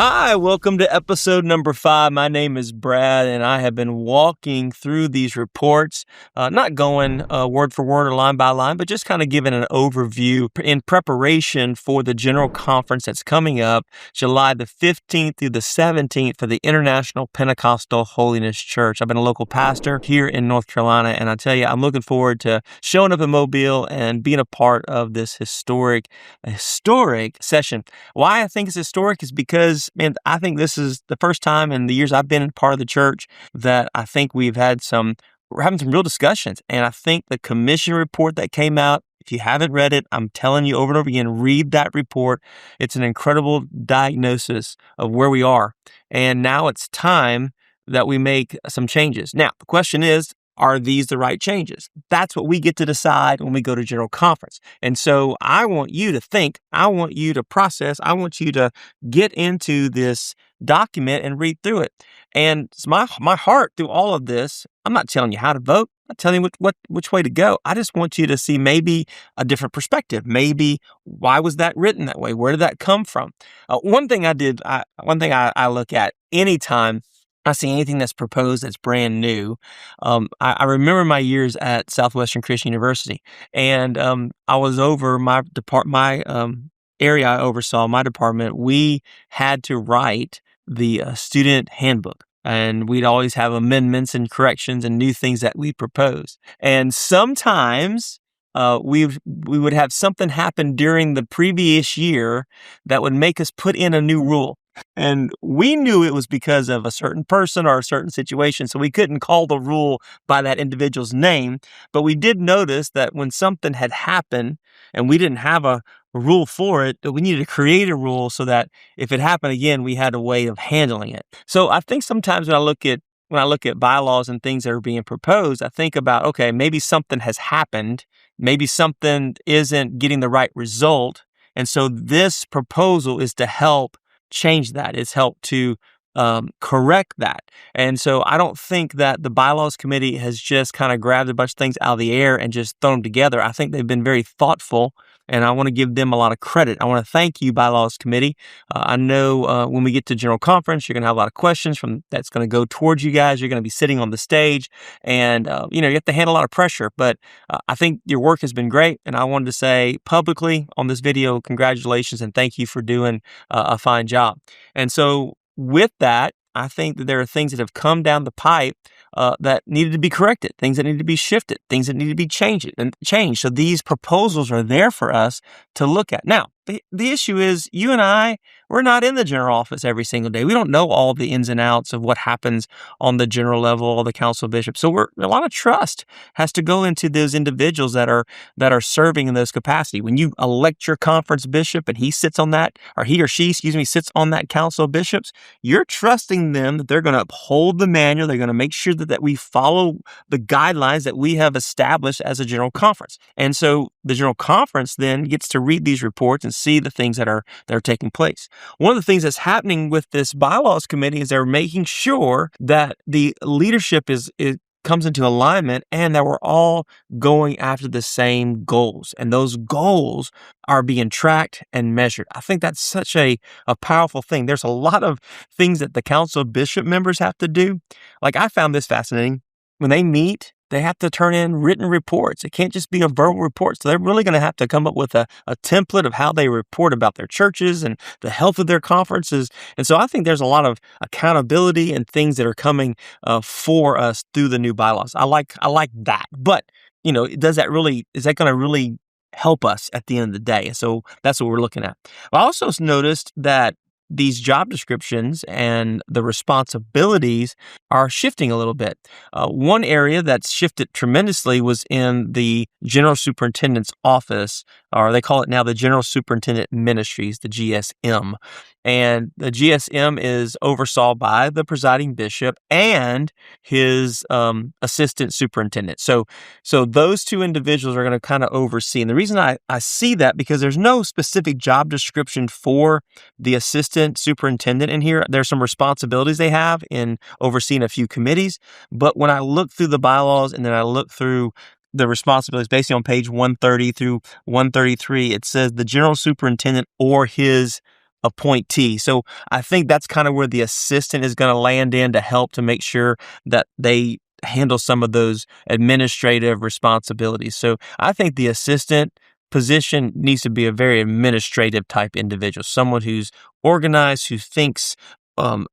Hi, welcome to episode number 5. My name is Brad, and I have been walking through these reports, not going word for word or line by line, but just kind of giving an overview in preparation for the general conference that's coming up July the 15th through the 17th for the International Pentecostal Holiness Church. I've been a local pastor here in North Carolina, and I tell you, I'm looking forward to showing up in Mobile and being a part of this historic session. Why I think it's historic is because, man, I think this is the first time in the years I've been part of the church that I think we're having some real discussions. And I think the commission report that came out, if you haven't read it, I'm telling you over and over again, read that report. It's an incredible diagnosis of where we are. And now it's time that we make some changes. Now, the question is, are these the right changes? That's what we get to decide when we go to General Conference. And so I want you to think, I want you to process, I want you to get into this document and read through it. And it's my heart through all of this. I'm not telling you how to vote. I'm not telling you which way to go. I just want you to see maybe a different perspective. Maybe why was that written that way? Where did that come from? One thing I look at anytime I see anything that's proposed that's brand new. I remember my years at Southwestern Christian University, and I was over my area I oversaw, my department. We had to write the student handbook, and we'd always have amendments and corrections and new things that we proposed. And sometimes we would have something happen during the previous year that would make us put in a new rule. And we knew it was because of a certain person or a certain situation, so we couldn't call the rule by that individual's name. But we did notice that when something had happened and we didn't have a rule for it, that we needed to create a rule so that if it happened again, we had a way of handling it. So I think sometimes when I look at bylaws and things that are being proposed, I think about, okay, maybe something has happened, maybe something isn't getting the right result, and so this proposal is to help change that. It's helped to correct that. And so I don't think that the bylaws committee has just kind of grabbed a bunch of things out of the air and just thrown them together. I think they've been very thoughtful, and I want to give them a lot of credit. I want to thank you, bylaws committee. I know when we get to general conference, you're going to have a lot of questions that's going to go towards you guys. You're going to be sitting on the stage, and you have to handle a lot of pressure. But I think your work has been great, and I wanted to say publicly on this video, congratulations and thank you for doing a fine job. And so with that, I think that there are things that have come down the pipe that needed to be corrected, things that need to be shifted, things that need to be changed. So these proposals are there for us to look at. Now, the issue is you and I, we're not in the general office every single day. We don't know all the ins and outs of what happens on the general level, all the council of bishops. So a lot of trust has to go into those individuals that are serving in those capacity. When you elect your conference bishop and he sits on that, or he or she, sits on that council of bishops, you're trusting them that they're going to uphold the manual. They're going to make sure that we follow the guidelines that we have established as a general conference. And so the general conference then gets to read these reports and see the things that are taking place. One of the things that's happening with this bylaws committee is they're making sure that the leadership comes into alignment and that we're all going after the same goals. And those goals are being tracked and measured. I think that's such a powerful thing. There's a lot of things that the council of bishop members have to do. Like, I found this fascinating. When they meet, they have to turn in written reports. It can't just be a verbal report. So they're really going to have to come up with a template of how they report about their churches and the health of their conferences. And so I think there's a lot of accountability and things that are coming for us through the new bylaws. I like that. But, is that going to really help us at the end of the day? And so that's what we're looking at. I also noticed that these job descriptions and the responsibilities are shifting a little bit. One area that's shifted tremendously was in the general superintendent's office, or they call it now the General Superintendent Ministries, the GSM. And the GSM is oversaw by the presiding bishop and his assistant superintendent. So those two individuals are going to kind of oversee. And the reason I see that, because there's no specific job description for the assistant superintendent in here. There's some responsibilities they have in overseeing a few committees. But when I look through the bylaws and then I look through the responsibilities, basically on page 130 through 133, it says the general superintendent or his appointee. So I think that's kind of where the assistant is going to land in to help to make sure that they handle some of those administrative responsibilities. So I think the assistant position needs to be a very administrative type individual, someone who's organized, who thinks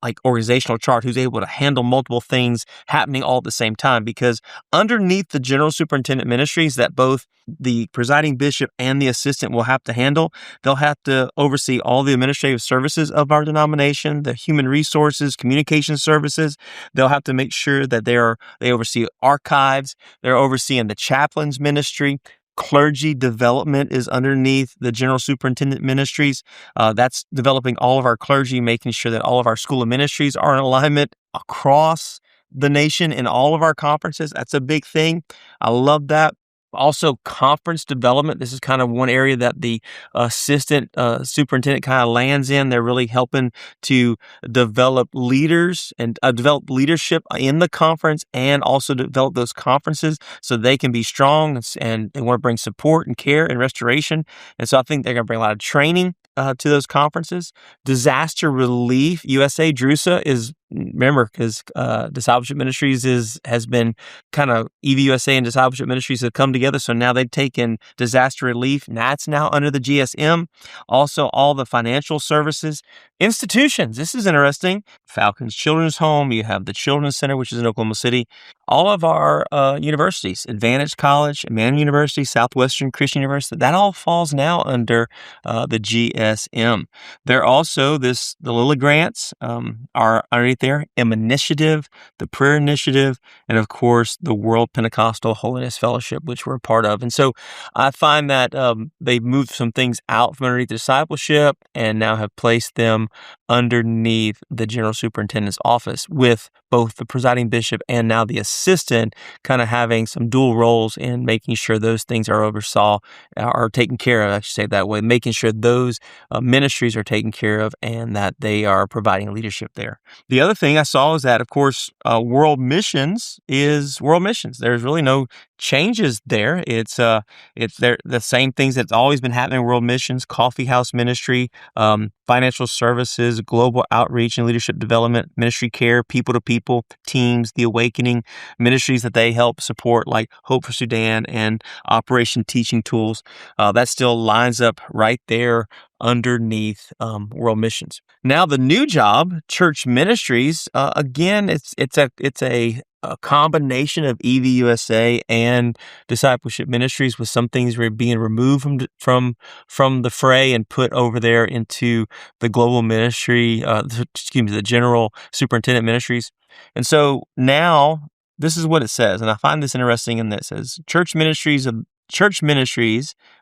like organizational chart, who's able to handle multiple things happening all at the same time. Because underneath the general superintendent ministries that both the presiding bishop and the assistant will have to handle, they'll have to oversee all the administrative services of our denomination, the human resources, communication services. They'll have to make sure that they oversee archives. They're overseeing the chaplain's ministry. Clergy development is underneath the general superintendent ministries. That's developing all of our clergy, making sure that all of our school of ministries are in alignment across the nation in all of our conferences. That's a big thing. I love that. Also, conference development. This is kind of one area that the assistant superintendent kind of lands in. They're really helping to develop leaders and develop leadership in the conference, and also develop those conferences so they can be strong, and they want to bring support and care and restoration. And so I think they're going to bring a lot of training to those conferences. Disaster relief, USA DRUSA is, remember, because Discipleship Ministries has been kind of, EVUSA and Discipleship Ministries have come together. So now they've taken disaster relief, and that's now under the GSM. Also, all the financial services. Institutions, this is interesting. Falcons Children's Home, you have the Children's Center, which is in Oklahoma City. All of our universities, Advantage College, Emmanuel University, Southwestern Christian University, that all falls now under the GSM. There also, the Lilly Grants are underneath there, Initiative, the Prayer Initiative, and of course, the World Pentecostal Holiness Fellowship, which we're a part of. And so I find that they've moved some things out from underneath discipleship and now have placed them underneath the general superintendent's office, with both the presiding bishop and now the assistant kind of having some dual roles in making sure those things are taken care of, I should say it that way, making sure those ministries are taken care of and that they are providing leadership there. The other thing I saw is that, of course, world missions is world missions. There's really no changes there. It's the same things that's always been happening in world missions: coffee house ministry, financial services, global outreach and leadership development, ministry care, people to people, teams, the awakening, ministries that they help support like Hope for Sudan and Operation Teaching Tools. That still lines up right there underneath world missions. Now the new job, church ministries, again, it's a combination of EVUSA and discipleship ministries, with some things being removed from the fray and put over there into the global ministry, the general superintendent ministries. And so now this is what it says, and I find this interesting, and that says church ministries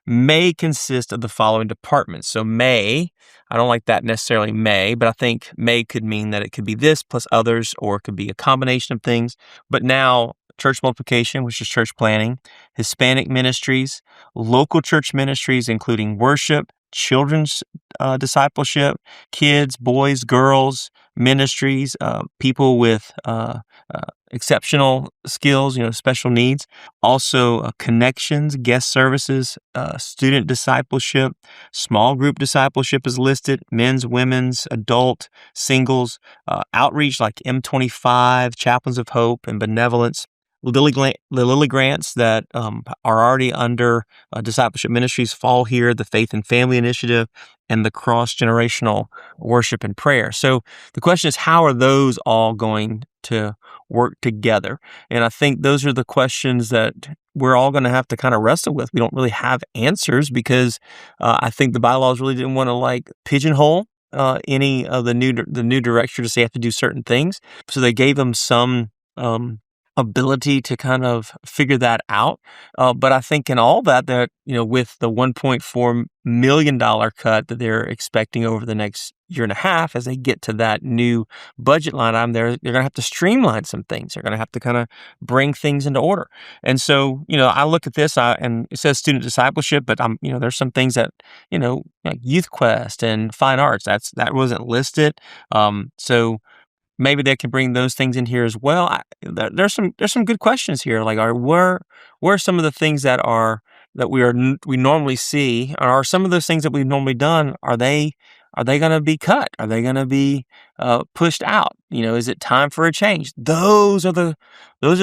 may consist of the following departments. So I don't like that necessarily may, but I think may could mean that it could be this plus others, or it could be a combination of things. But now church multiplication, which is church planning, Hispanic ministries, local church ministries, including worship, children's discipleship, kids, boys, girls, ministries, people with exceptional skills, special needs. Also, connections, guest services, student discipleship, small group discipleship is listed, men's, women's, adult, singles, outreach like M25, Chaplains of Hope, and Benevolence. The Lilly Grants that are already under discipleship ministries fall here, the Faith and Family Initiative, and the cross-generational worship and prayer. So the question is, how are those all going to work together? And I think those are the questions that we're all going to have to kind of wrestle with. We don't really have answers, because I think the bylaws really didn't want to pigeonhole any of the new director to say you have to do certain things. So they gave them some ability to kind of figure that out. But I think in all that, with the $1.4 million cut that they're expecting over the next year and a half, as they get to that new budget line item, they're going to have to streamline some things. They're going to have to kind of bring things into order. And so, I look at this and it says student discipleship, but there's some things that, like Youth Quest and Fine Arts, that wasn't listed. So maybe they can bring those things in here as well. There's some good questions here. Like, where are some of the things that we normally see? Are some of those things that we've normally done? Are they Are they going to be cut? Are they going to be pushed out? Is it time for a change? Those are the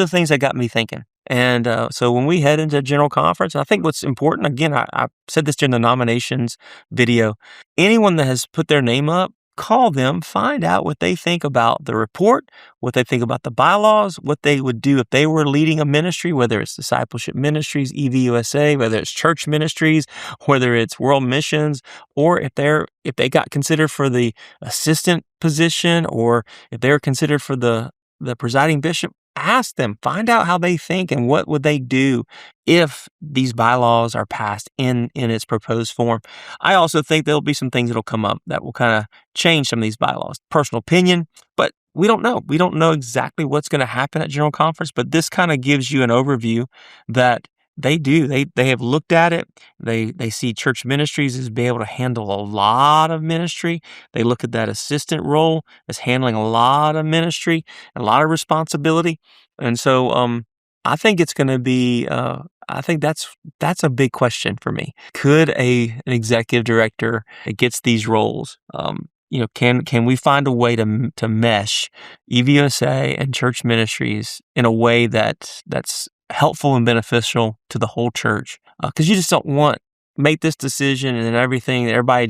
things that got me thinking. And so when we head into general conference, I think what's important, again, I said this during the nominations video, anyone that has put their name up, call them, find out what they think about the report, what they think about the bylaws, what they would do if they were leading a ministry, whether it's discipleship ministries, EVUSA, whether it's church ministries, whether it's world missions, or if they got considered for the assistant position, or if they're considered for the presiding bishop. Ask them, find out how they think and what would they do if these bylaws are passed in its proposed form. I also think there'll be some things that'll come up that will kind of change some of these bylaws. Personal opinion, but we don't know. We don't know exactly what's going to happen at General Conference, but this kind of gives you an overview that they do. They have looked at it. They see church ministries as being able to handle a lot of ministry. They look at that assistant role as handling a lot of ministry, a lot of responsibility. And so I think it's going to be, I think that's a big question for me. Could an executive director that gets these roles, can we find a way to mesh EVUSA and church ministries in a way that's helpful and beneficial to the whole church? Because you just don't make this decision and then everybody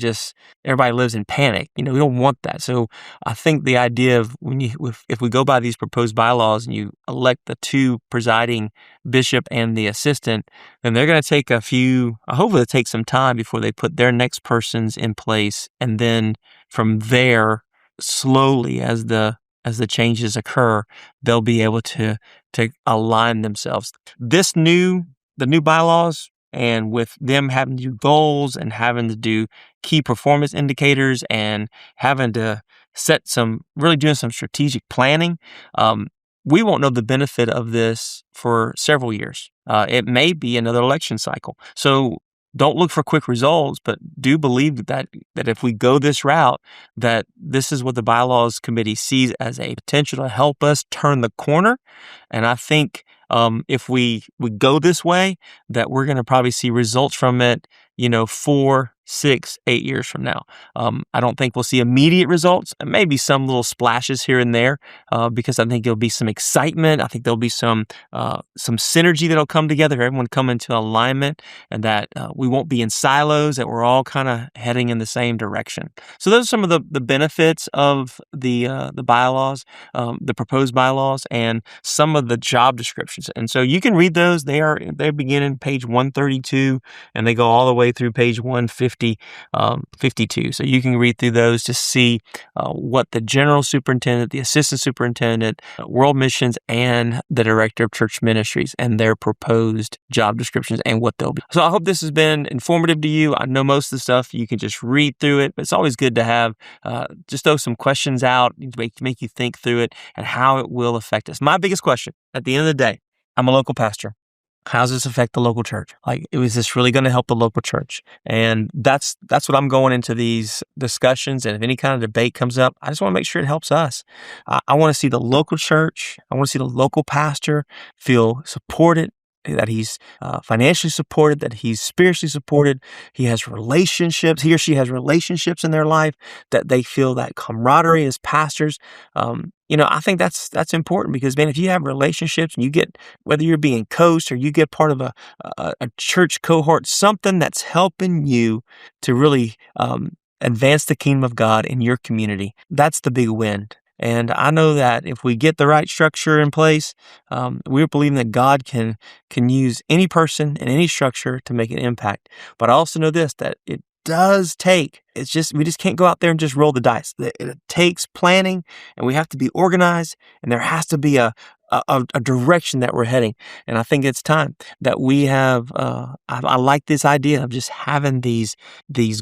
lives in panic. We don't want that. So I think the idea of if we go by these proposed bylaws and you elect the two presiding bishop and the assistant, then they're going to take hopefully take some time before they put their next persons in place. And then from there, slowly as the changes occur, they'll be able to align themselves. The new bylaws, and with them having to do goals and having to do key performance indicators and having to doing some strategic planning, we won't know the benefit of this for several years. It may be another election cycle. So don't look for quick results, but do believe that if we go this route, that this is what the bylaws committee sees as a potential to help us turn the corner. And I think if we go this way, that we're going to probably see results from it, 4, 6, 8 years from now. I don't think we'll see immediate results, and maybe some little splashes here and there, because I think there'll be some excitement. I think there'll be some synergy that'll come together, everyone come into alignment, and that we won't be in silos, that we're all kind of heading in the same direction. So those are some of the benefits of the bylaws, the proposed bylaws, and some of the job descriptions. And so you can read those. They begin in page 132, and they go all the way through page 152. So you can read through those to see what the general superintendent, the assistant superintendent, world missions, and the director of church ministries and their proposed job descriptions and what they'll be. So I hope this has been informative to you. I know most of the stuff you can just read through it, but it's always good to have just throw some questions out to make you think through it and how it will affect us. My biggest question at the end of the day, I'm a local pastor. How does this affect the local church? Is this really going to help the local church? And that's what I'm going into these discussions. And if any kind of debate comes up, I just want to make sure it helps us. I want to see the local church. I want to see the local pastor feel supported, that he's financially supported, that he's spiritually supported. He or she has relationships in their life, that they feel that camaraderie as pastors. I think that's important because, man, if you have relationships and you get, whether you're being coached or you get part of a church cohort, something that's helping you to really advance the kingdom of God in your community, that's the big win. And I know that if we get the right structure in place, we're believing that God can use any person and any structure to make an impact. But I also know this, that it does take, we just can't go out there and just roll the dice. It takes planning, and we have to be organized, and there has to be a direction that we're heading. And I think it's time that we have, I like this idea of just having these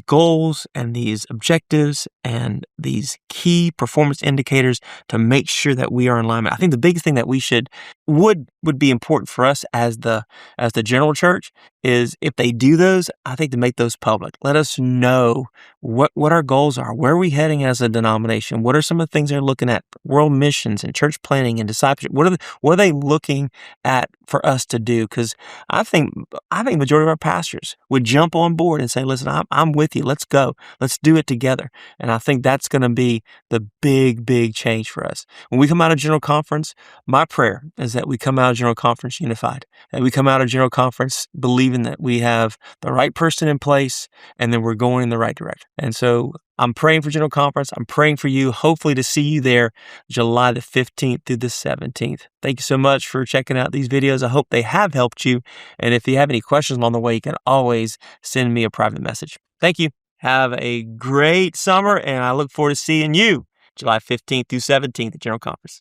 goals and these objectives and these key performance indicators to make sure that we are in alignment. I think the biggest thing that would be important for us as the general church is if they do those, I think to make those public. Let us know what our goals are. Where are we heading as a denomination? What are some of the things they're looking at? World missions and church planning and discipleship. What are they looking at for us to do? Because I think majority of our pastors would jump on board and say, listen, I'm with you. Let's go. Let's do it together. And I think that's going to be the big change for us. When we come out of General Conference, my prayer is that we come out of General Conference unified, that we come out of General Conference believing that we have the right person in place and then we're going in the right direction. And so I'm praying for General Conference. I'm praying for you, hopefully to see you there July the 15th through the 17th. Thank you so much for checking out these videos. I hope they have helped you. And if you have any questions along the way, you can always send me a private message. Thank you. Have a great summer, and I look forward to seeing you July 15th through 17th at General Conference.